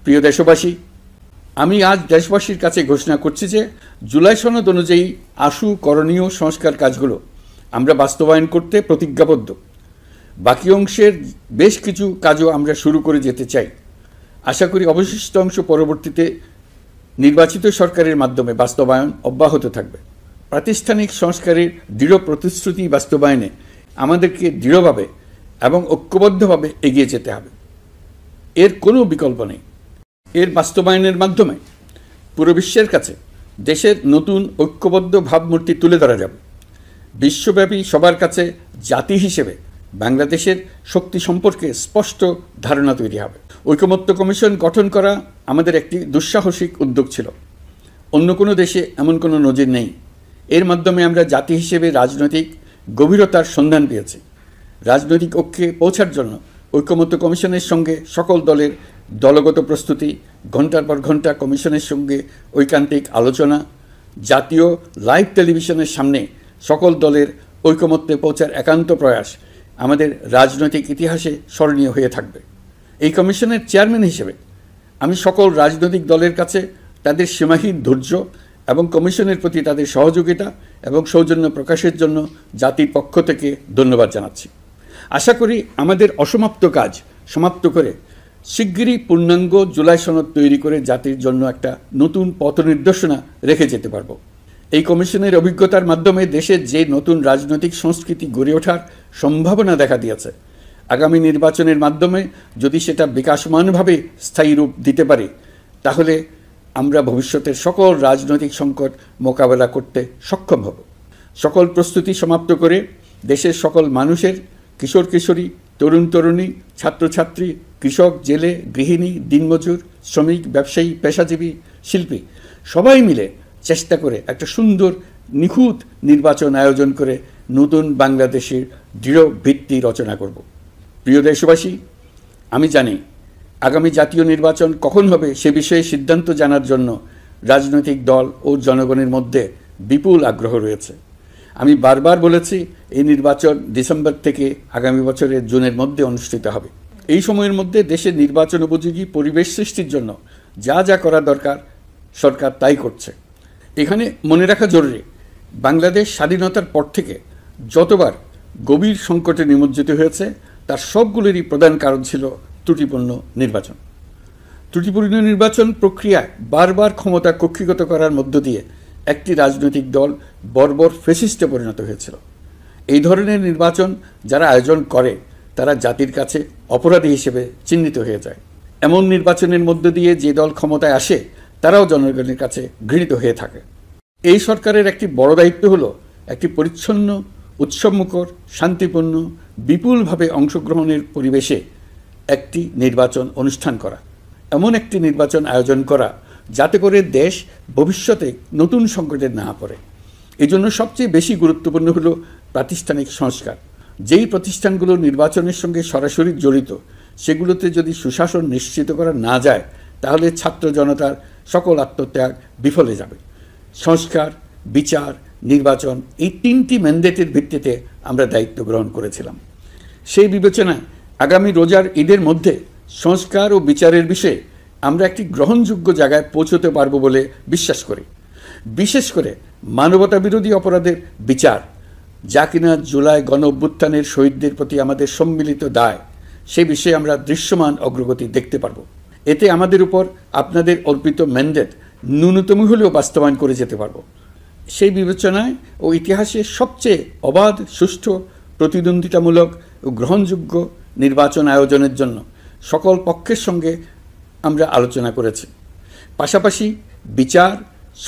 প্রিয় দেশবাসী, আমি আজ দেশবাসীর কাছে ঘোষণা করছি যে জুলাই সনদ অনুযায়ী আশু করণীয় সংস্কার কাজগুলো আমরা বাস্তবায়ন করতে প্রতিজ্ঞাবদ্ধ। বাকি অংশের বেশ কিছু কাজও আমরা শুরু করে যেতে চাই। আশা করি অবশিষ্ট অংশ পরবর্তীতে নির্বাচিত সরকারের মাধ্যমে বাস্তবায়ন অব্যাহত থাকবে। প্রাতিষ্ঠানিক সংস্কারের দৃঢ় প্রতিশ্রুতি বাস্তবায়নে আমাদেরকে দৃঢ়ভাবে এবং ঐক্যবদ্ধভাবে এগিয়ে যেতে হবে। এর কোনো বিকল্প নেই। এর বাস্তবায়নের মাধ্যমে পুরো বিশ্বের কাছে দেশের নতুন ঐক্যবদ্ধ ভাবমূর্তি তুলে ধরা যাবে। বিশ্বব্যাপী সবার কাছে জাতি হিসেবে বাংলাদেশের শক্তি সম্পর্কে স্পষ্ট ধারণা তৈরি হবে। ঐকমত্য কমিশন গঠন করা আমাদের একটি দুঃসাহসিক উদ্যোগ ছিল। অন্য কোনো দেশে এমন কোনো নজির নেই। এর মাধ্যমে আমরা জাতি হিসেবে রাজনৈতিক গভীরতার সন্ধান পেয়েছি। রাজনৈতিক ঐক্যে পৌঁছার জন্য ঐকমত্য কমিশনের সঙ্গে সকল দলের দলগত প্রস্তুতি, ঘণ্টার পর ঘণ্টা কমিশনের সঙ্গে ঐকান্তিক আলোচনা, জাতীয় লাইভ টেলিভিশনের সামনে সকল দলের ঐকমত্যে পৌঁছার একান্ত প্রয়াস আমাদের রাজনৈতিক ইতিহাসে স্মরণীয় হয়ে থাকবে। এই কমিশনের চেয়ারম্যান হিসেবে আমি সকল রাজনৈতিক দলের কাছে তাদের সীমাহীন ধৈর্য এবং কমিশনের প্রতি তাদের সহযোগিতা এবং সৌজন্য প্রকাশের জন্য জাতির পক্ষ থেকে ধন্যবাদ জানাচ্ছি। আশা করি আমাদের অসমাপ্ত কাজ সমাপ্ত করে শিগগিরই পূর্ণাঙ্গ জুলাই সনদ তৈরি করে জাতির জন্য একটা নতুন পথ নির্দেশনা রেখে যেতে পারব। এই কমিশনের অভিজ্ঞতার মাধ্যমে দেশের যে নতুন রাজনৈতিক সংস্কৃতি গড়ে ওঠার সম্ভাবনা দেখা দিয়েছে, আগামী নির্বাচনের মাধ্যমে যদি সেটা বিকাশমানভাবে স্থায়ী রূপ দিতে পারে, তাহলে আমরা ভবিষ্যতের সকল রাজনৈতিক সংকট মোকাবেলা করতে সক্ষম হব। সকল প্রস্তুতি সমাপ্ত করে দেশের সকল মানুষের, কিশোর কিশোরী, তরুণ তরুণী, ছাত্রছাত্রী, কৃষক, জেলে, গৃহিণী, দিনমজুর, শ্রমিক, ব্যবসায়ী, পেশাজীবী, শিল্পী সবাই মিলে চেষ্টা করে একটা সুন্দর নিখুঁত নির্বাচন আয়োজন করে নতুন বাংলাদেশের দৃঢ় ভিত্তি রচনা করব। প্রিয় দেশবাসী, আমি জানি আগামী জাতীয় নির্বাচন কখন হবে সে বিষয়ে সিদ্ধান্ত জানার জন্য রাজনৈতিক দল ও জনগণের মধ্যে বিপুল আগ্রহ রয়েছে। আমি বারবার বলেছি, এই নির্বাচন ডিসেম্বর থেকে আগামী বছরের জুনের মধ্যে অনুষ্ঠিত হবে। এই সময়ের মধ্যে দেশের নির্বাচন উপযোগী পরিবেশ সৃষ্টির জন্য যা যা করা দরকার সরকার তাই করছে। এখানে মনে রাখা জরুরি, বাংলাদেশ স্বাধীনতার পর থেকে যতবার গভীর সংকটে নিমজ্জিত হয়েছে তার সবগুলোরই প্রধান কারণ ছিল ত্রুটিপূর্ণ নির্বাচন। ত্রুটিপূর্ণ নির্বাচন প্রক্রিয়ায় বারবার ক্ষমতা কক্ষিগত করার মধ্য দিয়ে একটি রাজনৈতিক দল বর্বর ফ্যাসিস্টে পরিণত হয়েছিল। এই ধরনের নির্বাচন যারা আয়োজন করে তারা জাতির কাছে অপরাধী হিসেবে চিহ্নিত হয়ে যায়। এমন নির্বাচনের মধ্য দিয়ে যে দল ক্ষমতায় আসে তারাও জনগণের কাছে ঘৃণিত হয়ে থাকে। এই সরকারের একটি বড় দায়িত্ব হলো একটি পরিচ্ছন্ন, উৎসবমুখর, শান্তিপূর্ণ, বিপুলভাবে অংশগ্রহণের পরিবেশে একটি নির্বাচন অনুষ্ঠান করা, এমন একটি নির্বাচন আয়োজন করা যাতে করে দেশ ভবিষ্যতে নতুন সংকটে না পড়ে। এই জন্য সবচেয়ে বেশি গুরুত্বপূর্ণ হলো প্রাতিষ্ঠানিক সংস্কার। যেই প্রতিষ্ঠানগুলো নির্বাচনের সঙ্গে সরাসরি জড়িত সেগুলোতে যদি সুশাসন নিশ্চিত করা না যায় তাহলে ছাত্র জনতার সকল আত্মত্যাগ বিফলে যাবে। সংস্কার, বিচার, নির্বাচন এই তিনটি ম্যান্ডেটের ভিত্তিতে আমরা দায়িত্ব গ্রহণ করেছিলাম। সেই বিবেচনায় আগামী রোজার ঈদের মধ্যে সংস্কার ও বিচারের বিষয়ে আমরা একটি গ্রহণযোগ্য জায়গায় পৌঁছতে পারব বলে বিশ্বাস করি। বিশেষ করে মানবতা বিরোধী অপরাধের বিচার, যা কিনা জুলাই গণ অভ্যুত্থানের শহীদদের প্রতি আমাদের সম্মিলিত দায়, সে বিষয়ে আমরা দৃশ্যমান অগ্রগতি দেখতে পারব। এতে আমাদের উপর আপনাদের অর্পিত ম্যান্ডেট ন্যূনতম হলেও বাস্তবায়ন করে যেতে পারব। সেই বিবেচনায় ও ইতিহাসে সবচেয়ে অবাধ, সুষ্ঠু, প্রতিদ্বন্দ্বিতামূলক ও গ্রহণযোগ্য নির্বাচন আয়োজনের জন্য সকল পক্ষের সঙ্গে আমরা আলোচনা করেছি। পাশাপাশি বিচার,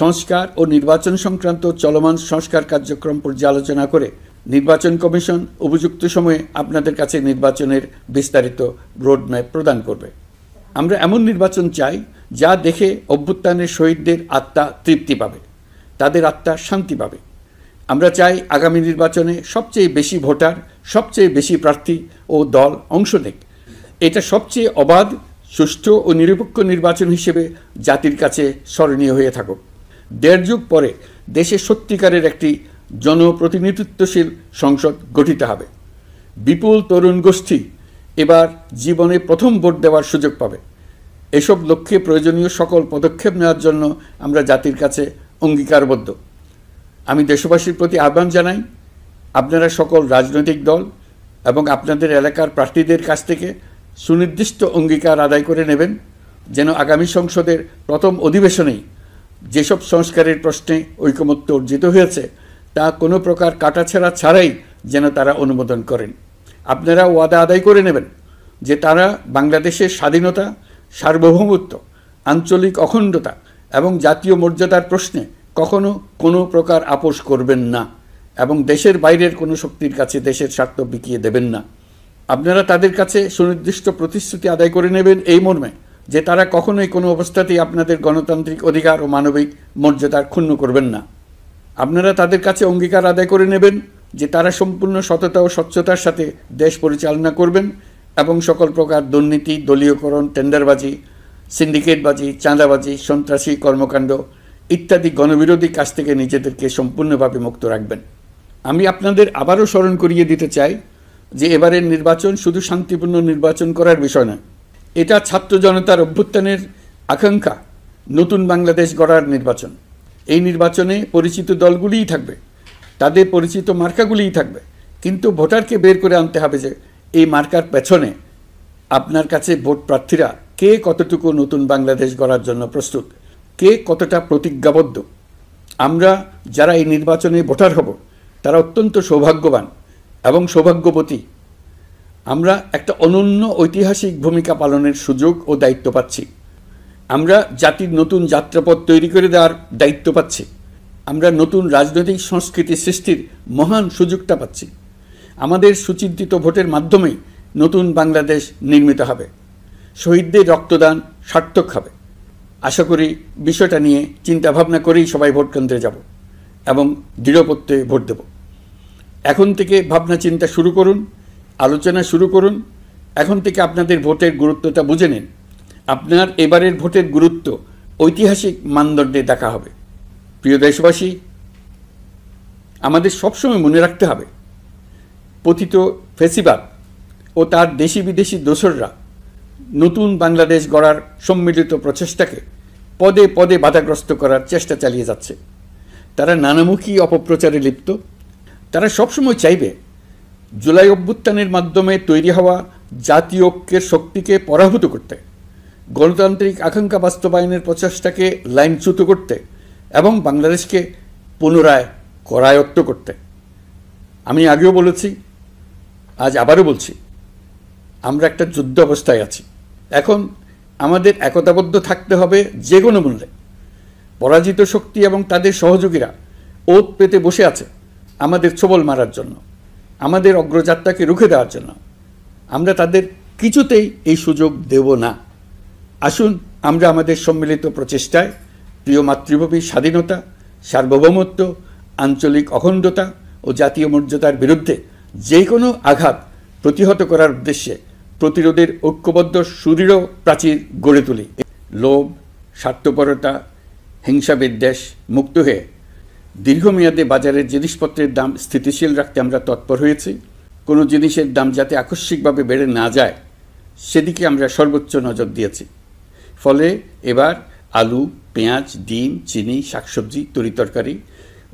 সংস্কার ও নির্বাচন সংক্রান্ত চলমান সংস্কার কার্যক্রম পর্যালোচনা করে নির্বাচন কমিশন উপযুক্ত সময়ে আপনাদের কাছে নির্বাচনের বিস্তারিত রোডম্যাপ প্রদান করবে। আমরা এমন নির্বাচন চাই যা দেখে অভ্যুত্থানের শহীদদের আত্মা তৃপ্তি পাবে, তাদের আত্মা শান্তি পাবে। আমরা চাই আগামী নির্বাচনে সবচেয়ে বেশি ভোটার, সবচেয়ে বেশি প্রার্থী ও দল অংশ নেক। এটা সবচেয়ে অবাধ, সুষ্ঠু ও নিরপেক্ষ নির্বাচন হিসেবে জাতির কাছে স্মরণীয় হয়ে থাকুক। দেড় যুগ পরে দেশে সত্যিকারের একটি জনপ্রতিনিধিত্বশীল সংসদ গঠিত হবে। বিপুল তরুণ গোষ্ঠী এবার জীবনে প্রথম ভোট দেওয়ার সুযোগ পাবে। এসব লক্ষ্যে প্রয়োজনীয় সকল পদক্ষেপ নেওয়ার জন্য আমরা জাতির কাছে অঙ্গীকারবদ্ধ। আমি দেশবাসীর প্রতি আহ্বান জানাই, আপনারা সকল রাজনৈতিক দল এবং আপনাদের এলাকার প্রার্থীদের কাছ থেকে সুনির্দিষ্ট অঙ্গীকার আদায় করে নেবেন, যেন আগামী সংসদের প্রথম অধিবেশনেই যেসব সংস্কারের প্রশ্নে ঐকমত্য অর্জিত হয়েছে তা কোনো প্রকার কাটাছেঁড়া ছাড়াই যেন তারা অনুমোদন করেন। আপনারা ওয়াদা আদায় করে নেবেন যে তারা বাংলাদেশের স্বাধীনতা, সার্বভৌমত্ব, আঞ্চলিক অখণ্ডতা এবং জাতীয় মর্যাদার প্রশ্নে কখনো কোনো প্রকার আপোষ করবেন না এবং দেশের বাইরের কোনো শক্তির কাছে দেশের স্বার্থ বিকিয়ে দেবেন না। আপনারা তাদের কাছে সুনির্দিষ্ট প্রতিশ্রুতি আদায় করে নেবেন এই মর্মে যে তারা কখনোই কোনো অবস্থাতেই আপনাদের গণতান্ত্রিক অধিকার ও মানবিক মর্যাদার ক্ষুণ্ণ করবেন না। আপনারা তাদের কাছে অঙ্গীকার আদায় করে নেবেন যে তারা সম্পূর্ণ সততা ও স্বচ্ছতার সাথে দেশ পরিচালনা করবেন এবং সকল প্রকার দুর্নীতি, দলীয়করণ, টেন্ডারবাজি, সিন্ডিকেটবাজি, চাঁদাবাজি, সন্ত্রাসী কর্মকাণ্ড ইত্যাদি গণবিরোধী কাজ থেকে নিজেদেরকে সম্পূর্ণভাবে মুক্ত রাখবেন। আমি আপনাদের আবারও স্মরণ করিয়ে দিতে চাই যে এবারের নির্বাচন শুধু শান্তিপূর্ণ নির্বাচন করার বিষয় নয়, এটা ছাত্র জনতার অভ্যুত্থানের আকাঙ্ক্ষা নতুন বাংলাদেশ গড়ার নির্বাচন। এই নির্বাচনে পরিচিত দলগুলিই থাকবে, তাদের পরিচিত মার্কাগুলিই থাকবে, কিন্তু ভোটারকে বের করে আনতে হবে যে এই মার্কার পেছনে আপনার কাছে ভোট প্রার্থীরা কে কতটুকু নতুন বাংলাদেশ গড়ার জন্য প্রস্তুত, কে কতটা প্রতিজ্ঞাবদ্ধ। আমরা যারা এই নির্বাচনে ভোটার হব তারা অত্যন্ত সৌভাগ্যবান এবং সৌভাগ্যবতী। আমরা একটা অনন্য ঐতিহাসিক ভূমিকা পালনের সুযোগ ও দায়িত্ব পাচ্ছি। আমরা জাতির নতুন যাত্রাপথ তৈরি করে দেওয়ার দায়িত্ব পাচ্ছি। আমরা নতুন রাজনৈতিক সংস্কৃতি সৃষ্টির মহান সুযোগটা পাচ্ছি। আমাদের সুচিন্তিত ভোটের মাধ্যমেই নতুন বাংলাদেশ নির্মিত হবে, শহীদদের রক্তদান সার্থক হবে। আশা করি বিষয়টা নিয়ে চিন্তাভাবনা করেই সবাই ভোট কেন্দ্রে যাব এবং দৃঢ়প্রত্যয়ে ভোট দেব। এখন থেকে ভাবনা চিন্তা শুরু করুন, আলোচনা শুরু করুন। এখন থেকে আপনাদের ভোটের গুরুত্বটা বুঝে নিন। আপনার এবারের ভোটের গুরুত্ব ঐতিহাসিক মানদণ্ডে দেখা হবে। প্রিয় দেশবাসী, আমাদের সবসময় মনে রাখতে হবে পতিত ফ্যাসিবাদ ও তার দেশি বিদেশি দোসররা নতুন বাংলাদেশ গড়ার সম্মিলিত প্রচেষ্টাকে পদে পদে বাধাগ্রস্ত করার চেষ্টা চালিয়ে যাচ্ছে। তারা নানামুখী অপপ্রচারে লিপ্ত। তারা সবসময় চাইবে জুলাই অভ্যুত্থানের মাধ্যমে তৈরি হওয়া জাতীয় ঐক্যের শক্তিকে পরাভূত করতে, গণতান্ত্রিক আকাঙ্ক্ষা বাস্তবায়নের প্রচেষ্টাকে লাইনচ্যুত করতে এবং বাংলাদেশকে পুনরায় করায়ত্ত করতে। আমি আগেও বলেছি, আজ আবারও বলছি, আমরা একটা যুদ্ধ অবস্থায় আছি। এখন আমাদের একতাবদ্ধ থাকতে হবে যে কোনো মূল্যে। পরাজিত শক্তি এবং তাদের সহযোগীরা ওত পেতে বসে আছে আমাদের ছোবল মারার জন্য, আমাদের অগ্রযাত্রাকে রুখে দেওয়ার জন্য। আমরা তাদের কিছুতেই এই সুযোগ দেব না। আসুন আমরা আমাদের সম্মিলিত প্রচেষ্টায় প্রিয় মাতৃভূমির স্বাধীনতা, সার্বভৌমত্ব, আঞ্চলিক অখণ্ডতা ও জাতীয় মর্যাদার বিরুদ্ধে যে কোনো আঘাত প্রতিহত করার উদ্দেশ্যে প্রতিরোধের ঐক্যবদ্ধ সুদৃঢ় প্রাচীর গড়ে তুলি। লোভ, স্বার্থপরতা, হিংসা বিদ্বেষ মুক্ত হয়ে দীর্ঘমেয়াদে বাজারের জিনিসপত্রের দাম স্থিতিশীল রাখতে আমরা তৎপর হয়েছি। কোনো জিনিসের দাম যাতে আকস্মিকভাবে বেড়ে না যায় সেদিকে আমরা সর্বোচ্চ নজর দিয়েছি। ফলে এবার আলু, পেঁয়াজ, ডিম, চিনি, শাকসবজি, তরিতরকারি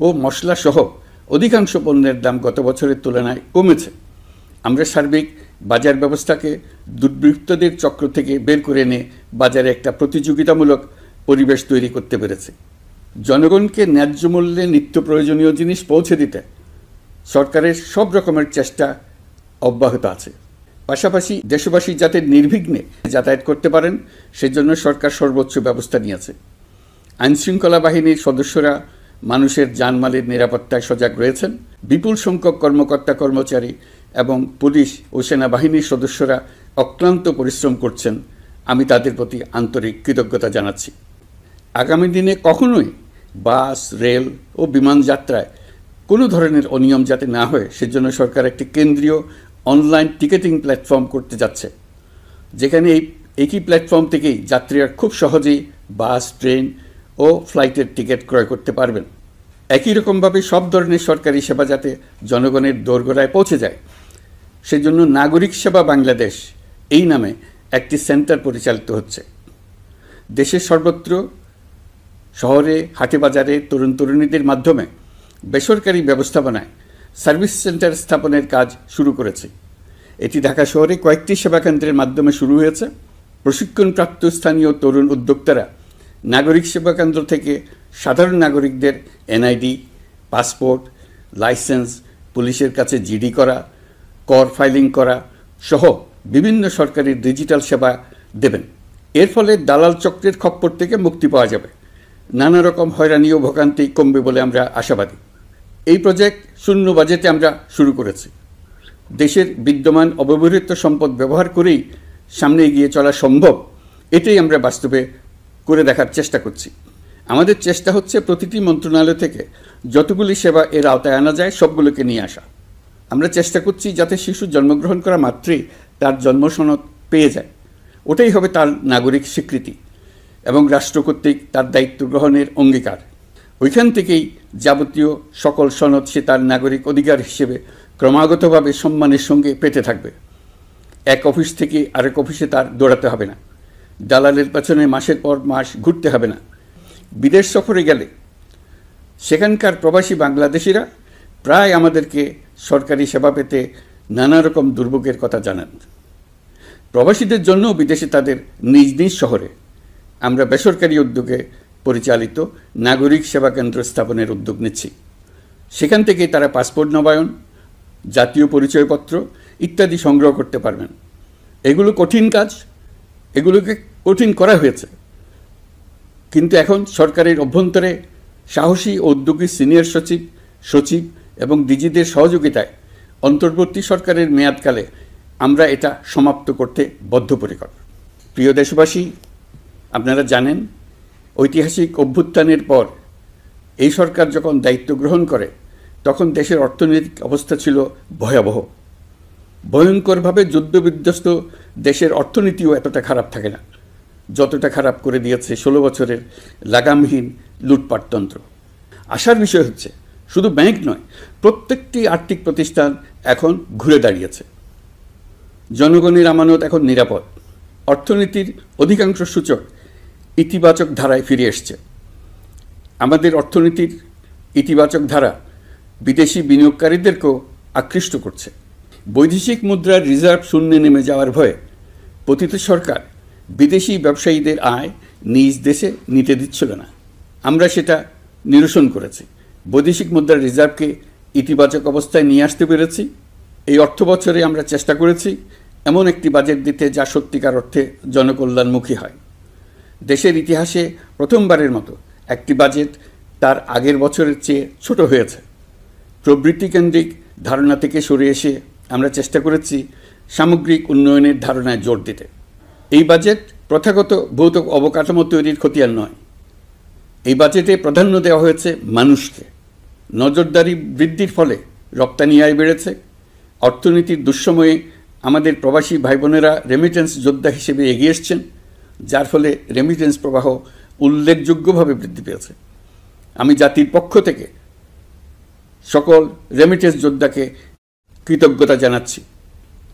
ও মশলাসহ অধিকাংশ পণ্যের দাম গত বছরের তুলনায় কমেছে। আমরা সার্বিক বাজার ব্যবস্থাকে দুর্বৃত্তদের চক্র থেকে বের করে এনে বাজারে একটা প্রতিযোগিতামূলক পরিবেশ তৈরি করতে পেরেছি। জনগণকে ন্যায্য মূল্যে নিত্য প্রয়োজনীয় জিনিস পৌঁছে দিতে সরকারের সব রকমের চেষ্টা অব্যাহত আছে। পাশাপাশি দেশবাসী যাতে নির্বিঘ্নে যাতায়াত করতে পারেন সেজন্য সরকার সর্বোচ্চ ব্যবস্থা নিয়েছে। আইনশৃঙ্খলা বাহিনীর সদস্যরা মানুষের জানমালের নিরাপত্তায় সজাগ রয়েছেন। বিপুল সংখ্যক কর্মকর্তা কর্মচারী এবং পুলিশ ও সেনাবাহিনীর সদস্যরা অক্লান্ত পরিশ্রম করছেন। আমি তাদের প্রতি আন্তরিক কৃতজ্ঞতা জানাচ্ছি। আগামী দিনে কখনোই বাস, রেল ও বিমান যাত্রায় কোনো ধরনের অনিয়ম যাতে না হয় সেজন্য সরকার একটি কেন্দ্রীয় অনলাইন টিকেটিং প্ল্যাটফর্ম করতে যাচ্ছে, যেখানে এই একই প্ল্যাটফর্ম থেকেই যাত্রীরা খুব সহজেই বাস, ট্রেন ও ফ্লাইটের টিকিট ক্রয় করতে পারবেন। একই রকমভাবে সব ধরনের সরকারি সেবা যাতে জনগণের দোরগোড়ায় পৌঁছে যায় সেজন্য নাগরিক সেবা বাংলাদেশ এই নামে একটি সেন্টার পরিচালিত হচ্ছে। দেশের সর্বত্র শহরে হাটে বাজারে তরুণ তরুণীদের মাধ্যমে বেসরকারি ব্যবস্থাপনায় সার্ভিস সেন্টার স্থাপনের কাজ শুরু করেছে। এটি ঢাকা শহরে কয়েকটি সেবাকেন্দ্রের মাধ্যমে শুরু হয়েছে। প্রশিক্ষণপ্রাপ্ত স্থানীয় তরুণ উদ্যোক্তারা নাগরিক সেবাকেন্দ্র থেকে সাধারণ নাগরিকদের এনআইডি, পাসপোর্ট, লাইসেন্স, পুলিশের কাছে জিডি করা, কর ফাইলিং করা সহ বিভিন্ন সরকারি ডিজিটাল সেবা দেবেন। এর ফলে দালাল চক্রের খপ্পর থেকে মুক্তি পাওয়া যাবে, নানা রকম হয়রানি ও ভোগান্তি কমবে বলে আমরা আশাবাদী। এই প্রজেক্ট শূন্য বাজেটে আমরা শুরু করেছি। দেশের বিদ্যমান অব্যবহৃত সম্পদ ব্যবহার করেই সামনে এগিয়ে চলা সম্ভব, এটাই আমরা বাস্তবে করে দেখার চেষ্টা করছি। আমাদের চেষ্টা হচ্ছে প্রতিটি মন্ত্রণালয় থেকে যতগুলি সেবা এর আওতায় আনা যায় সবগুলোকে নিয়ে আসা। আমরা চেষ্টা করছি যাতে শিশু জন্মগ্রহণ করা মাত্রই তার জন্ম সনদ পেয়ে যায়, ওটাই হবে তার নাগরিক স্বীকৃতি এবং রাষ্ট্র কর্তৃক তার দায়িত্ব গ্রহণের অঙ্গীকার। ওইখান থেকেই যাবতীয় সকল সনদ সে তার নাগরিক অধিকার হিসেবে ক্রমাগতভাবে সম্মানের সঙ্গে পেতে থাকবে। এক অফিস থেকে আরেক অফিসে তার দৌড়াতে হবে না, দালালের পেছনে মাসের পর মাস ঘুরতে হবে না। বিদেশ সফরে গেলে সেখানকার প্রবাসী বাংলাদেশিরা প্রায় আমাদেরকে সরকারি সেবা পেতে নানা রকম দুর্ভোগের কথা জানান। প্রবাসীদের জন্য বিদেশে তাদের নিজ নিজ শহরে আমরা বেসরকারি উদ্যোগে পরিচালিত নাগরিক সেবা কেন্দ্র স্থাপনের উদ্যোগ নিচ্ছি। সেখান থেকে তারা পাসপোর্ট নবায়ন, জাতীয় পরিচয়পত্র ইত্যাদি সংগ্রহ করতে পারবেন। এগুলো কঠিন কাজ, এগুলোকে কঠিন করা হয়েছে, কিন্তু এখন সরকারের অভ্যন্তরে সাহসী ও উদ্যোগী সিনিয়র সচিব, সচিব এবং ডিজিদের সহযোগিতায় অন্তর্বর্তী সরকারের মেয়াদকালে আমরা এটা সমাপ্ত করতে বদ্ধপরিকর। প্রিয় দেশবাসী, আপনারা জানেন ঐতিহাসিক অভ্যুত্থানের পর এই সরকার যখন দায়িত্ব গ্রহণ করে তখন দেশের অর্থনৈতিক অবস্থা ছিল ভয়াবহ। ভয়ঙ্করভাবে যুদ্ধবিধ্বস্ত দেশের অর্থনীতিও এতটা খারাপ থাকে না যতটা খারাপ করে দিয়েছে 16 বছরের লাগামহীন লুটপাটতন্ত্র। আশার বিষয় হচ্ছে শুধু ব্যাংক নয়, প্রত্যেকটি আর্থিক প্রতিষ্ঠান এখন ঘুরে দাঁড়িয়েছে। জনগণের আমানত এখন নিরাপদ। অর্থনীতির অধিকাংশ সূচক ইতিবাচক ধারায় ফিরে এসছে। আমাদের অর্থনীতির ইতিবাচক ধারা বিদেশি বিনিয়োগকারীদেরকেও আকৃষ্ট করছে। বৈদেশিক মুদ্রার রিজার্ভ শূন্যে নেমে যাওয়ার ভয়ে পতিত সরকার বিদেশি ব্যবসায়ীদের আয় নিজ দেশে নিতে দিচ্ছিল না। আমরা সেটা নিরসন করেছি, বৈদেশিক মুদ্রার রিজার্ভকে ইতিবাচক অবস্থায় নিয়ে আসতে পেরেছি। এই অর্থ বছরে আমরা চেষ্টা করেছি এমন একটি বাজেট দিতে যা সত্যিকার অর্থে জনকল্যাণমুখী হয়। দেশের ইতিহাসে প্রথমবারের মতো একটি বাজেট তার আগের বছরের চেয়ে ছোট হয়েছে। প্রবৃত্তিকেন্দ্রিক ধারণা থেকে সরে এসে আমরা চেষ্টা করেছি সামগ্রিক উন্নয়নের ধারণায় জোর দিতে। এই বাজেট প্রথাগত ভৌত অবকাঠামো তৈরির খতিয়ান নয়। এই বাজেটে প্রাধান্য দেওয়া হয়েছে মানুষকে। নজরদারি বৃদ্ধির ফলে রপ্তানি আয় বেড়েছে। অর্থনীতির দুঃসময়ে আমাদের প্রবাসী ভাই বোনেরা রেমিটেন্স যোদ্ধা হিসেবে এগিয়ে এসছেন, যার ফলে রেমিটেন্স প্রবাহ উল্লেখযোগ্যভাবে বৃদ্ধি পেয়েছে। আমি জাতির পক্ষ থেকে সকল রেমিটেন্স যোদ্ধাকে কৃতজ্ঞতা জানাচ্ছি।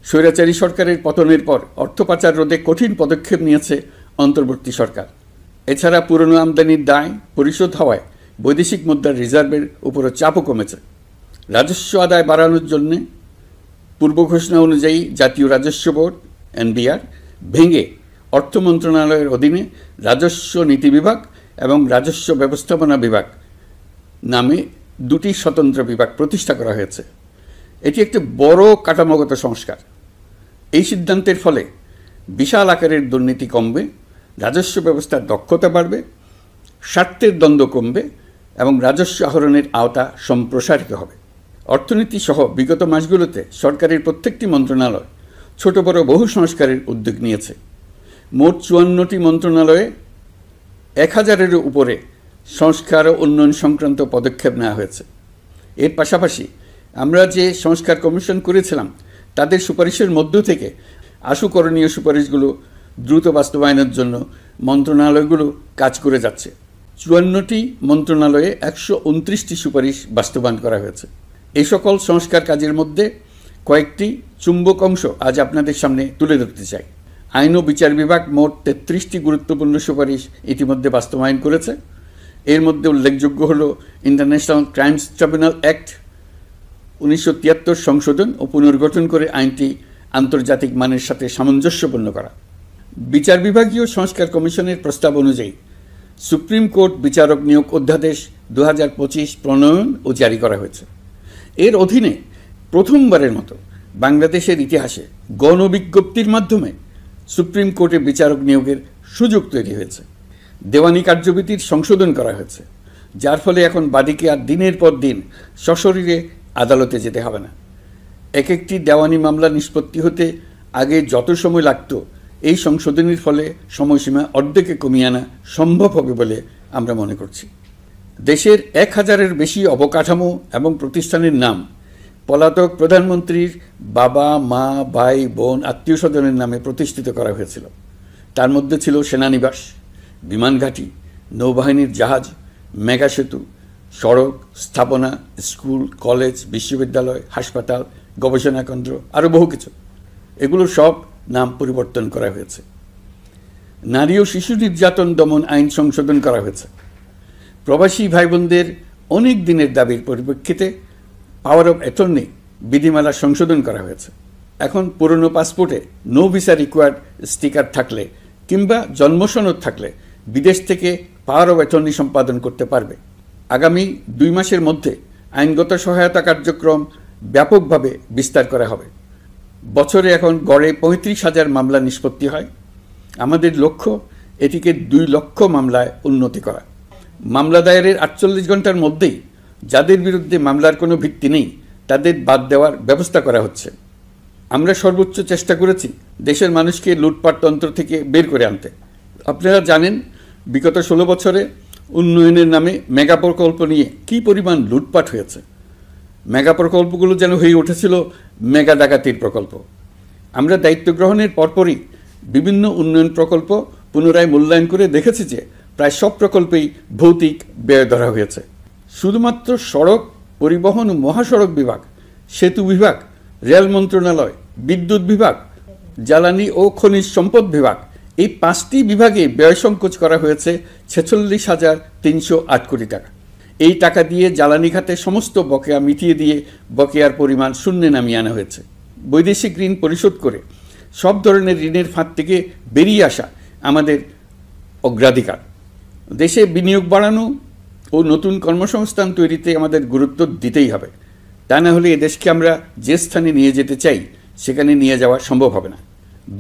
স্বৈরাচারী সরকারের পতনের পর অর্থ পাচার রোধে কঠিন পদক্ষেপ নিয়েছে অন্তর্বর্তী সরকার। এছাড়া পুরনো আমদানির দায় পরিশোধ হওয়ায় বৈদেশিক মুদ্রার রিজার্ভের উপরও চাপও কমেছে। রাজস্ব আদায় বাড়ানোর জন্য পূর্ব ঘোষণা অনুযায়ী জাতীয় রাজস্ব বোর্ড এনবিআর ভেঙে অর্থ মন্ত্রণালয়ের অধীনে রাজস্ব নীতি বিভাগ এবং রাজস্ব ব্যবস্থাপনা বিভাগ নামে দুটি স্বতন্ত্র বিভাগ প্রতিষ্ঠা করা হয়েছে। এটি একটি বড় কাঠামোগত সংস্কার। এই সিদ্ধান্তের ফলে বিশাল আকারের দুর্নীতি কমবে, রাজস্ব ব্যবস্থার দক্ষতা বাড়বে, স্বার্থের দ্বন্দ্ব কমবে এবং রাজস্ব আহরণের আওতা সম্প্রসারিত হবে। অর্থনীতি সহ বিগত মাসগুলোতে সরকারের প্রত্যেকটি মন্ত্রণালয় ছোট বড় বহু সংস্কারের উদ্যোগ নিয়েছে। মোট 54টি মন্ত্রণালয়ে 1000-এরও উপরে সংস্কার ও উন্নয়ন সংক্রান্ত পদক্ষেপ নেওয়া হয়েছে। এর পাশাপাশি আমরা যে সংস্কার কমিশন করেছিলাম তাদের সুপারিশের মধ্য থেকে আশু করণীয় সুপারিশগুলো দ্রুত বাস্তবায়নের জন্য মন্ত্রণালয়গুলো কাজ করে যাচ্ছে। 54টি মন্ত্রণালয়ে 129টি সুপারিশ বাস্তবায়ন করা হয়েছে। এই সকল সংস্কার কাজের মধ্যে কয়েকটি চুম্বক অংশ আজ আপনাদের সামনে তুলে ধরতে চাই। আইন ও বিচার বিভাগ মোট 33টি গুরুত্বপূর্ণ সুপারিশ ইতিমধ্যে বাস্তবায়ন করেছে। এর মধ্যে উল্লেখযোগ্য হল ইন্টারন্যাশনাল ক্রাইমস ট্রাইব্যুনাল অ্যাক্ট 1973 সংশোধন ও পুনর্গঠন করে আইনটি আন্তর্জাতিক মানের সাথে সামঞ্জস্যপূর্ণ করা। বিচার বিভাগীয় সংস্কার কমিশনের প্রস্তাব অনুযায়ী সুপ্রিম কোর্ট বিচারক নিয়োগ অধ্যাদেশ 2025 প্রণয়ন ও জারি করা হয়েছে। এর অধীনে প্রথমবারের মতো বাংলাদেশের ইতিহাসে গণবিজ্ঞপ্তির মাধ্যমে সুপ্রিম কোর্টে বিচারক নিয়োগের সুযোগ তৈরি হয়েছে। দেওয়ানি কার্যবিধির সংশোধন করা হয়েছে, যার ফলে এখন বাদীকে আর দিনের পর দিন সশরীরে আদালতে যেতে হবে না। এক একটি দেওয়ানি মামলা নিষ্পত্তি হতে আগে যত সময় লাগত, এই সংশোধনীর ফলে সময়সীমা অর্ধেকে কমিয়ে আনা সম্ভব হবে বলে আমরা মনে করছি। দেশের 1000-এর বেশি অবকাঠামো এবং প্রতিষ্ঠানের নাম পলাতক প্রধানমন্ত্রীর বাবা, মা, ভাই, বোন, আত্মীয় স্বজনের নামে প্রতিষ্ঠিত করা হয়েছিল। তার মধ্যে ছিল সেনানিবাস, বিমানঘাঁটি, নৌবাহিনীর জাহাজ, মেগা সেতু, সড়ক, স্থাপনা, স্কুল, কলেজ, বিশ্ববিদ্যালয়, হাসপাতাল, গবেষণা কেন্দ্র, আরও বহু কিছু। এগুলো সব নাম পরিবর্তন করা হয়েছে। নারী ও শিশু নির্যাতন দমন আইন সংশোধন করা হয়েছে। প্রবাসী ভাই বোনদের অনেক দিনের দাবির পরিপ্রেক্ষিতে পাওয়ার অফ অ্যাটর্নি বিধিমালা সংশোধন করা হয়েছে। এখন পুরনো পাসপোর্টে নো ভিসা রিকোয়ার্ড স্টিকার থাকলে কিংবা জন্মসনদ থাকলে বিদেশ থেকে পাওয়ার অফ অ্যাটর্নি সম্পাদন করতে পারবে। আগামী 2 মাসের মধ্যে আইনগত সহায়তা কার্যক্রম ব্যাপকভাবে বিস্তার করা হবে। বছরে এখন গড়ে 35,000 মামলা নিষ্পত্তি হয়। আমাদের লক্ষ্য এটিকে 2 লক্ষ মামলায় উন্নতি করা। মামলা দায়েরের 48 ঘন্টার মধ্যেই যাদের বিরুদ্ধে মামলার কোনো ভিত্তি নেই তাদের বাদ দেওয়ার ব্যবস্থা করা হচ্ছে। আমরা সর্বোচ্চ চেষ্টা করেছি দেশের মানুষকে লুটপাট তন্ত্র থেকে বের করে আনতে। আপনারা জানেন, বিগত 16 বছরে উন্নয়নের নামে মেগা প্রকল্প নিয়ে কী পরিমাণ লুটপাট হয়েছে। মেগা প্রকল্পগুলো যেন হয়ে উঠেছিল মেগা ডাকাতির প্রকল্প। আমরা দায়িত্ব গ্রহণের পরপরই বিভিন্ন উন্নয়ন প্রকল্প পুনরায় মূল্যায়ন করে দেখেছি যে প্রায় সব প্রকল্পেই ভৌতিক ব্যয় ধরা হয়েছে। শুধুমাত্র সড়ক পরিবহন ও মহাসড়ক বিভাগ, সেতু বিভাগ, রেল মন্ত্রণালয়, বিদ্যুৎ বিভাগ, জ্বালানি ও খনিজ সম্পদ বিভাগ, এই 5টি বিভাগে ব্যয় সংকোচ করা হয়েছে 46,308 কোটি টাকা। এই টাকা দিয়ে জ্বালানি খাতে সমস্ত বকেয়া মিটিয়ে দিয়ে বকেয়ার পরিমাণ শূন্যে নামিয়ে আনা হয়েছে। বৈদেশিক ঋণ পরিশোধ করে সব ধরনের ঋণের ফাঁদ থেকে বেরিয়ে আসা আমাদের অগ্রাধিকার। দেশে বিনিয়োগ বাড়ানো ও নতুন কর্মসংস্থান তৈরিতে আমাদের গুরুত্ব দিতেই হবে। তা না হলে এদেশকে আমরা যে স্থানে নিয়ে যেতে চাই সেখানে নিয়ে যাওয়া সম্ভব হবে না।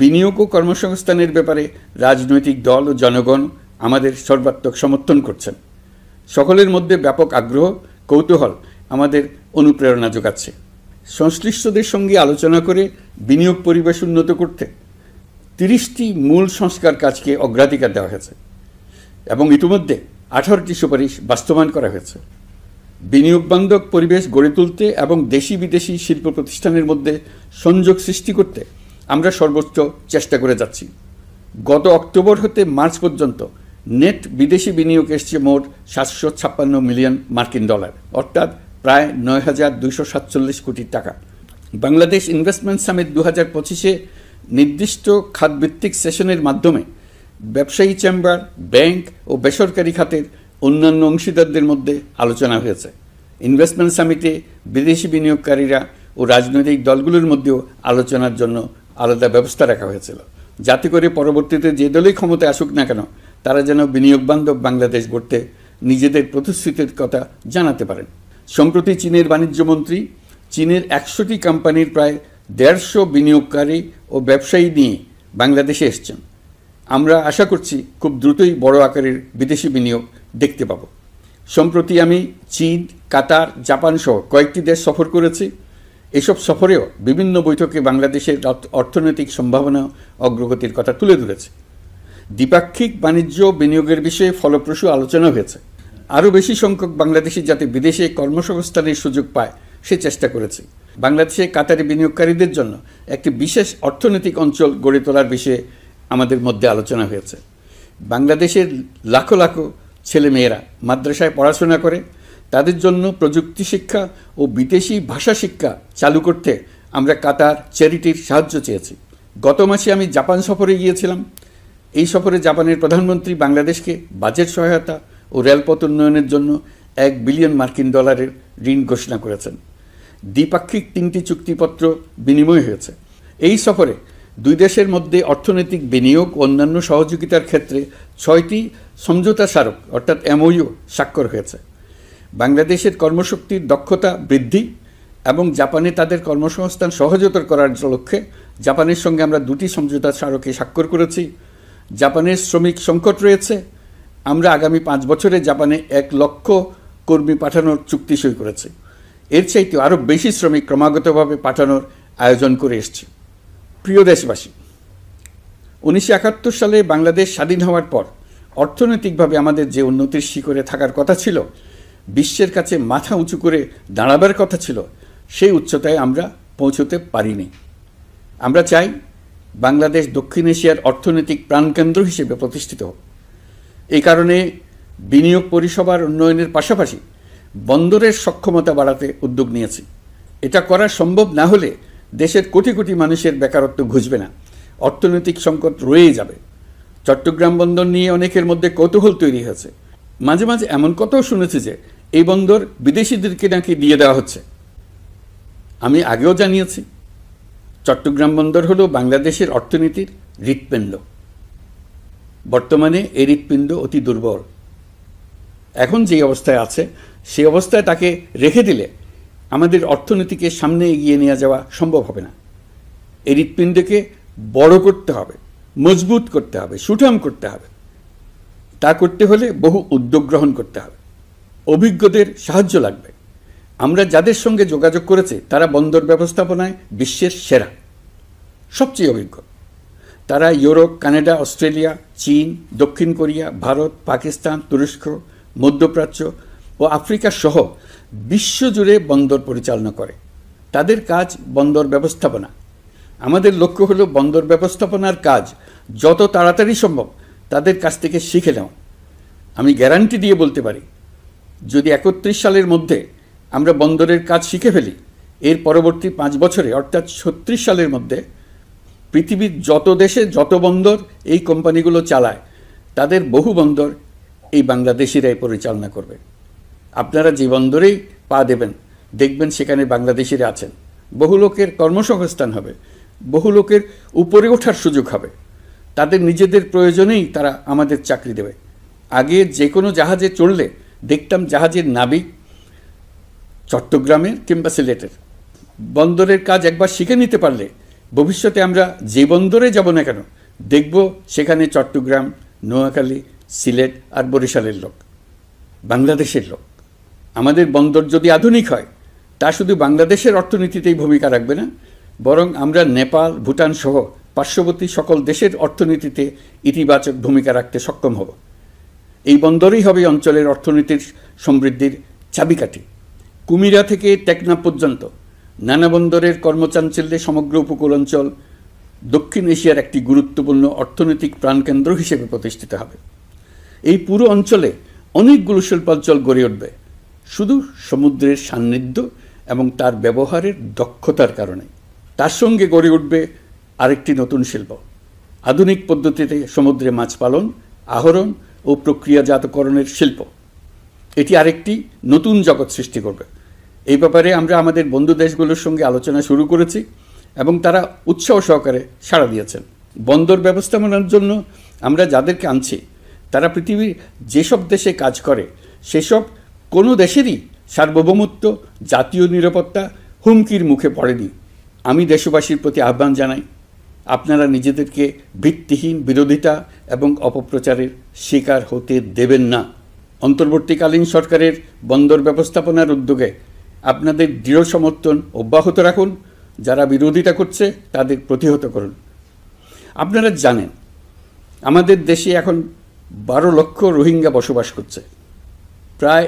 বিনিয়োগ ও কর্মসংস্থানের ব্যাপারে রাজনৈতিক দল ও জনগণ আমাদের সর্বাত্মক সমর্থন করছেন। সকলের মধ্যে ব্যাপক আগ্রহ, কৌতূহল আমাদের অনুপ্রেরণা যোগাচ্ছে। সংশ্লিষ্টদের সঙ্গে আলোচনা করে বিনিয়োগ পরিবেশ উন্নত করতে 30টি মূল সংস্কার কাজকে অগ্রাধিকার দেওয়া হয়েছে এবং ইতিমধ্যে 18টি সুপারিশ বাস্তবায়ন করা হয়েছে। বিনিয়োগ বান্ধব পরিবেশ গড়ে তুলতে এবং দেশি বিদেশি শিল্প প্রতিষ্ঠানের মধ্যে সংযোগ সৃষ্টি করতে আমরা সর্বোচ্চ চেষ্টা করে যাচ্ছি। গত অক্টোবর হতে মার্চ পর্যন্ত নেট বিদেশি বিনিয়োগ এসছে মোট 756 মিলিয়ন মার্কিন ডলার, অর্থাৎ প্রায় 9,247 কোটি টাকা। বাংলাদেশ ইনভেস্টমেন্ট সামিট 2025-এ নির্দিষ্ট খাতভিত্তিক সেশনের মাধ্যমে ব্যবসায়ী চেম্বার, ব্যাংক ও বেসরকারি খাতের অন্যান্য অংশীদারদের মধ্যে আলোচনা হয়েছে। ইনভেস্টমেন্ট সামিটে বিদেশি বিনিয়োগকারীরা ও রাজনৈতিক দলগুলোর মধ্যেও আলোচনার জন্য আলাদা ব্যবস্থা রাখা হয়েছিল, যাতে করে পরবর্তীতে যে দলই ক্ষমতায় আসুক না কেন তারা যেন বিনিয়োগ বান্ধব বাংলাদেশ গড়তে নিজেদের প্রতিশ্রুতির কথা জানাতে পারেন। সম্প্রতি চীনের বাণিজ্যমন্ত্রী চীনের 100টি কোম্পানির প্রায় 150 বিনিয়োগকারী ও ব্যবসায়ী নিয়ে বাংলাদেশে এসছেন। আমরা আশা করছি খুব দ্রুতই বড় আকারের বিদেশি বিনিয়োগ দেখতে পাব। সম্প্রতি আমি চীন, কাতার, জাপান সহ কয়েকটি দেশ সফর করেছি। এসব সফরেও বিভিন্ন বৈঠকে বাংলাদেশের অর্থনৈতিক সম্ভাবনা অগ্রগতির কথা তুলে ধরেছে। দ্বিপাক্ষিক বাণিজ্য বিনিয়োগের বিষয়ে ফলপ্রসূ আলোচনা হয়েছে। আরও বেশি সংখ্যক বাংলাদেশি যাতে বিদেশে কর্মসংস্থানের সুযোগ পায় সে চেষ্টা করেছি। বাংলাদেশে কাতারি বিনিয়োগকারীদের জন্য একটি বিশেষ অর্থনৈতিক অঞ্চল গড়ে তোলার বিষয়ে আমাদের মধ্যে আলোচনা হয়েছে। বাংলাদেশের লাখো লাখো ছেলেমেয়েরা মাদ্রাসায় পড়াশোনা করে, তাদের জন্য প্রযুক্তি শিক্ষা ও বিদেশি ভাষা শিক্ষা চালু করতে আমরা কাতার চ্যারিটির সাহায্য চেয়েছি। গত মাসে আমি জাপান সফরে গিয়েছিলাম। এই সফরে জাপানের প্রধানমন্ত্রী বাংলাদেশকে বাজেট সহায়তা ও রেলপথ উন্নয়নের জন্য $1 বিলিয়ন ঋণ ঘোষণা করেছেন। দ্বিপাক্ষিক 3টি চুক্তিপত্র বিনিময় হয়েছে। এই সফরে দুই দেশের মধ্যে অর্থনৈতিক বিনিয়োগ ও অন্যান্য সহযোগিতার ক্ষেত্রে 6টি সমঝোতা স্মারক অর্থাৎ MOU স্বাক্ষর হয়েছে। বাংলাদেশের কর্মশক্তির দক্ষতা বৃদ্ধি এবং জাপানে তাদের কর্মসংস্থান সহজতর করার লক্ষ্যে জাপানের সঙ্গে আমরা 2টি সমঝোতা স্মারকে স্বাক্ষর করেছি। জাপানের শ্রমিক সংকট রয়েছে। আমরা আগামী 5 বছরে জাপানে 1 লক্ষ কর্মী পাঠানোর চুক্তি সই করেছি। এর চাইতে আরও বেশি শ্রমিক ক্রমাগতভাবে পাঠানোর আয়োজন করে এসছে। প্রিয় দেশবাসী, 1971 সালে বাংলাদেশ স্বাধীন হওয়ার পর অর্থনৈতিকভাবে আমাদের যে উন্নতির শিখরে থাকার কথা ছিল, বিশ্বের কাছে মাথা উঁচু করে দাঁড়াবার কথা ছিল, সেই উচ্চতায় আমরা পৌঁছতে পারিনি। আমরা চাই বাংলাদেশ দক্ষিণ এশিয়ার অর্থনৈতিক প্রাণকেন্দ্র হিসেবে প্রতিষ্ঠিত হোক। এই কারণে বিনিয়োগ পরিষেবার উন্নয়নের পাশাপাশি বন্দরের সক্ষমতা বাড়াতে উদ্যোগ নিয়েছি। এটা করা সম্ভব না হলে দেশের কোটি কোটি মানুষের বেকারত্ব ঘুচবে না, অর্থনৈতিক সংকট রয়েই যাবে। চট্টগ্রাম বন্দর নিয়ে অনেকের মধ্যে কৌতূহল তৈরি হয়েছে। মাঝে মাঝে এমন কথাও শুনেছি যে এই বন্দর বিদেশিদেরকে নাকি দিয়ে দেওয়া হচ্ছে। আমি আগেও জানিয়েছি, চট্টগ্রাম বন্দর হলো বাংলাদেশের অর্থনীতির হৃৎপিণ্ড। বর্তমানে এই হৃৎপিণ্ড অতি দুর্বল। এখন যে অবস্থায় আছে সেই অবস্থায় তাকে রেখে দিলে আমাদের অর্থনীতিকে সামনে এগিয়ে নিয়ে যাওয়া সম্ভব হবে না। এই হৃৎপিণ্ডকে বড় করতে হবে, মজবুত করতে হবে, সুঠাম করতে হবে। তা করতে হলে বহু উদ্যোগ গ্রহণ করতে হবে, অভিজ্ঞদের সাহায্য লাগবে। আমরা যাদের সঙ্গে যোগাযোগ করেছি তারা বন্দর ব্যবস্থাপনায় বিশ্বের সেরা, সবচেয়ে অভিজ্ঞ। তারা ইউরোপ, কানাডা, অস্ট্রেলিয়া, চীন, দক্ষিণ কোরিয়া, ভারত, পাকিস্তান, তুরস্ক, মধ্যপ্রাচ্য ও আফ্রিকা সহ বিশ্বজুড়ে বন্দর পরিচালনা করে। তাদের কাজ বন্দর ব্যবস্থাপনা। আমাদের লক্ষ্য হলো বন্দর ব্যবস্থাপনার কাজ যত তাড়াতাড়ি সম্ভব তাদের কাছ থেকে শিখে নেওয়া। আমি গ্যারান্টি দিয়ে বলতে পারি, যদি 31 সালের মধ্যে আমরা বন্দরের কাজ শিখে ফেলি, এর পরবর্তী 5 বছরে অর্থাৎ 36 সালের মধ্যে পৃথিবীর যত দেশে যত বন্দর এই কোম্পানিগুলো চালায় তাদের বহু বন্দর এই বাংলাদেশিরাই পরিচালনা করবে। আপনারা যে বন্দরেই পা দেবেন দেখবেন সেখানে বাংলাদেশিরা আছেন। বহু লোকের কর্মসংস্থান হবে, বহু লোকের উপরে ওঠার সুযোগ হবে। তাদের নিজেদের প্রয়োজনেই তারা আমাদের চাকরি দেবে। আগে যে কোনো জাহাজে চড়লে দেখতাম জাহাজের নাবিক চট্টগ্রামের কিংবা সিলেটের। বন্দরের কাজ একবার শিখে নিতে পারলে ভবিষ্যতে আমরা যে বন্দরে যাব না কেন দেখব সেখানে চট্টগ্রাম, নোয়াখালী, সিলেট আর বরিশালের লোক, বাংলাদেশের লোক। আমাদের বন্দর যদি আধুনিক হয় তা শুধু বাংলাদেশের অর্থনীতিতেই ভূমিকা রাখবে না, বরং আমরা নেপাল, ভুটান সহ পার্শ্ববর্তী সকল দেশের অর্থনীতিতে ইতিবাচক ভূমিকা রাখতে সক্ষম হব। এই বন্দরই হবে অঞ্চলের অর্থনীতির সমৃদ্ধির চাবিকাঠি। কুমিরা থেকে টেকনাফ পর্যন্ত নানা বন্দরের কর্মচাঞ্চল্যে সমগ্র উপকূল অঞ্চল দক্ষিণ এশিয়ার একটি গুরুত্বপূর্ণ অর্থনৈতিক প্রাণকেন্দ্র হিসেবে প্রতিষ্ঠিত হবে। এই পুরো অঞ্চলে অনেকগুলো শিল্পাঞ্চল গড়ে উঠবে শুধু সমুদ্রের সান্নিধ্য এবং তার ব্যবহারের দক্ষতার কারণে। তার সঙ্গে গড়ে উঠবে আরেকটি নতুন শিল্প, আধুনিক পদ্ধতিতে সমুদ্রে মাছ পালন, আহরণ ও প্রক্রিয়াজাতকরণের শিল্প। এটি আরেকটি নতুন জগৎ সৃষ্টি করবে। এই ব্যাপারে আমরা আমাদের বন্ধু দেশগুলোর সঙ্গে আলোচনা শুরু করেছি এবং তারা উৎসাহ সহকারে সাড়া দিয়েছেন। বন্দর ব্যবস্থাপনার জন্য আমরা যাদেরকে আনছি তারা পৃথিবীর যেসব দেশে কাজ করে সেসব কোনো দেশেরই সার্বভৌমত্ব, জাতীয় নিরাপত্তা হুমকির মুখে পড়েনি। আমি দেশবাসীর প্রতি আহ্বান জানাই, আপনারা নিজেদেরকে ভিত্তিহীন বিরোধিতা এবং অপপ্রচারের শিকার হতে দেবেন না। অন্তর্বর্তীকালীন সরকারের বন্দর ব্যবস্থাপনার উদ্যোগে আপনাদের দৃঢ় সমর্থন অব্যাহত রাখুন। যারা বিরোধিতা করছে তাদের প্রতিহত করুন। আপনারা জানেন আমাদের দেশে এখন 12 লক্ষ রোহিঙ্গা বসবাস করছে। প্রায়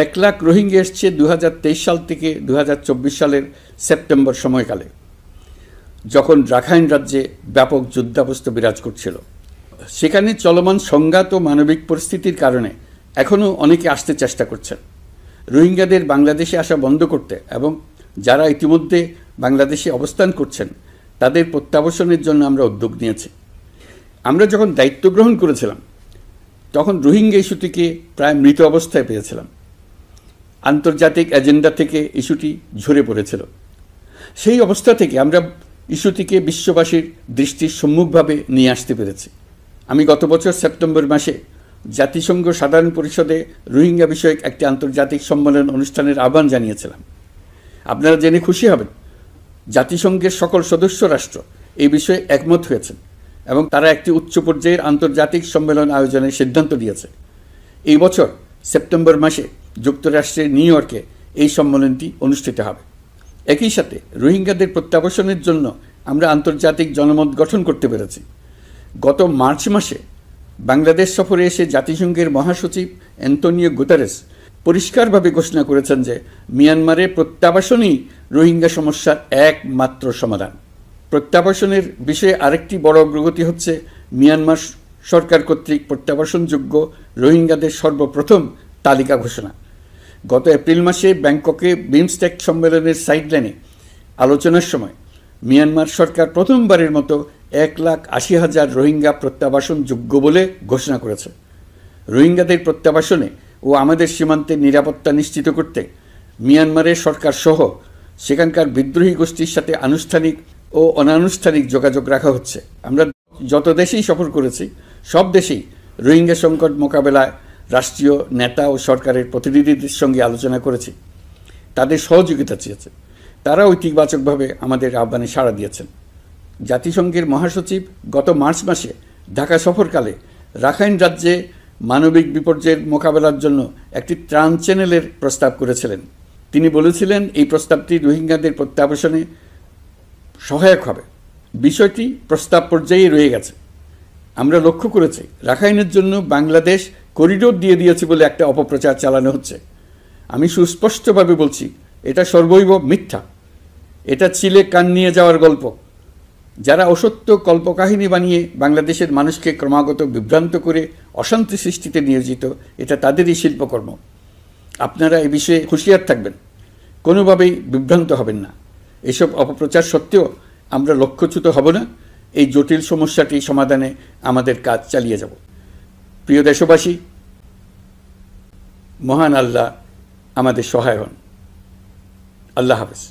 1 লাখ রোহিঙ্গা এসছে 2023 সাল থেকে 2024 সালের সেপ্টেম্বর সময়কালে, যখন রাখাইন রাজ্যে ব্যাপক যুদ্ধাবস্থা বিরাজ করছিল। সেখানে চলমান সংঘাত ও মানবিক পরিস্থিতির কারণে এখনও অনেকে আসতে চেষ্টা করছেন। রোহিঙ্গাদের বাংলাদেশে আসা বন্ধ করতে এবং যারা ইতিমধ্যে বাংলাদেশে অবস্থান করছেন তাদের প্রত্যাবাসনের জন্য আমরা উদ্যোগ নিয়েছি। আমরা যখন দায়িত্ব গ্রহণ করেছিলাম তখন রোহিঙ্গা ইস্যুটিকে প্রায় মৃত অবস্থায় পেয়েছিলাম। আন্তর্জাতিক এজেন্ডা থেকে ইস্যুটি ঝরে পড়েছিল। সেই অবস্থা থেকে আমরা ইস্যুটিকে বিশ্ববাসীর দৃষ্টির সম্মুখভাবে নিয়ে আসতে পেরেছি। আমি গত বছর সেপ্টেম্বর মাসে জাতিসংঘ সাধারণ পরিষদে রোহিঙ্গা বিষয়ক একটি আন্তর্জাতিক সম্মেলন অনুষ্ঠানের আহ্বান জানিয়েছিলাম। আপনারা জেনে খুশি হবেন, জাতিসংঘের সকল সদস্য রাষ্ট্র এই বিষয়ে একমত হয়েছেন এবং তারা একটি উচ্চ পর্যায়ের আন্তর্জাতিক সম্মেলন আয়োজনের সিদ্ধান্ত নিয়েছে। এই বছর সেপ্টেম্বর মাসে যুক্তরাষ্ট্রের নিউ ইয়র্কে এই সম্মেলনটি অনুষ্ঠিত হবে। একই সাথে রোহিঙ্গাদের প্রত্যাবাসনের জন্য আমরা আন্তর্জাতিক জনমত গঠন করতে পেরেছি। গত মার্চ মাসে বাংলাদেশ সফরে এসে জাতিসংঘের মহাসচিব অ্যান্তোনিও গুতেরেস পরিষ্কারভাবে ঘোষণা করেছেন যে মিয়ানমারে প্রত্যাবাসনই রোহিঙ্গা সমস্যার একমাত্র সমাধান। প্রত্যাবাসনের বিষয়ে আরেকটি বড় অগ্রগতি হচ্ছে মিয়ানমার সরকার কর্তৃক প্রত্যাবাসনযোগ্য রোহিঙ্গাদের সর্বপ্রথম তালিকা ঘোষণা। গত এপ্রিল মাসে ব্যাংককে বিমস্টেক সম্মেলনের সাইডলাইনে আলোচনার সময় মিয়ানমার সরকার প্রথমবারের মতো 1,80,000 রোহিঙ্গা প্রত্যাবাসনযোগ্য বলে ঘোষণা করেছে। রোহিঙ্গাদের প্রত্যাবাসনে ও আমাদের সীমান্তের নিরাপত্তা নিশ্চিত করতে মিয়ানমারের সরকার সহ সেখানকার বিদ্রোহী গোষ্ঠীর সাথে আনুষ্ঠানিক ও অনানুষ্ঠানিক যোগাযোগ রাখা হচ্ছে। আমরা যত দেশেই সফর করেছি সব দেশেই রোহিঙ্গা সংকট মোকাবেলায় রাষ্ট্রীয় নেতা ও সরকারের প্রতিনিধিদের সঙ্গে আলোচনা করেছি, তাদের সহযোগিতা চেয়েছে। তারা ইতিবাচকভাবে আমাদের আহ্বানে সাড়া দিয়েছেন। জাতিসংঘের মহাসচিব গত মার্চ মাসে ঢাকা সফরকালে রাখাইন রাজ্যে মানবিক বিপর্যয়ের মোকাবেলার জন্য একটি ত্রাণ চ্যানেলের প্রস্তাব করেছিলেন। তিনি বলেছিলেন এই প্রস্তাবটি রোহিঙ্গাদের প্রত্যাবাসনে সহায়ক হবে। বিষয়টি প্রস্তাব পর্যায়ে রয়ে গেছে। আমরা লক্ষ্য করেছি রাখাইনের জন্য বাংলাদেশ করিডোর দিয়ে দিয়েছে বলে একটা অপপ্রচার চালানো হচ্ছে। আমি সুস্পষ্টভাবে বলছি, এটা সর্বৈব মিথ্যা। এটা চিলে কান নিয়ে যাওয়ার গল্প। যারা অসত্য কল্পকাহিনী বানিয়ে বাংলাদেশের মানুষকে ক্রমাগত বিভ্রান্ত করে অশান্তি সৃষ্টিতে নিয়োজিত, এটা তাদেরই শিল্পকর্ম। আপনারা এ বিষয়ে হুঁশিয়ার থাকবেন, কোনোভাবেই বিভ্রান্ত হবেন না। এসব অপপ্রচার সত্ত্বেও আমরা লক্ষ্যচ্যুত হব না। এই জটিল সমস্যাটি সমাধানে আমাদের কাজ চালিয়ে যাব। প্রিয় দেশবাসী, মহান আল্লাহ আমাদের সহায় হন। আল্লাহ হাফেজ।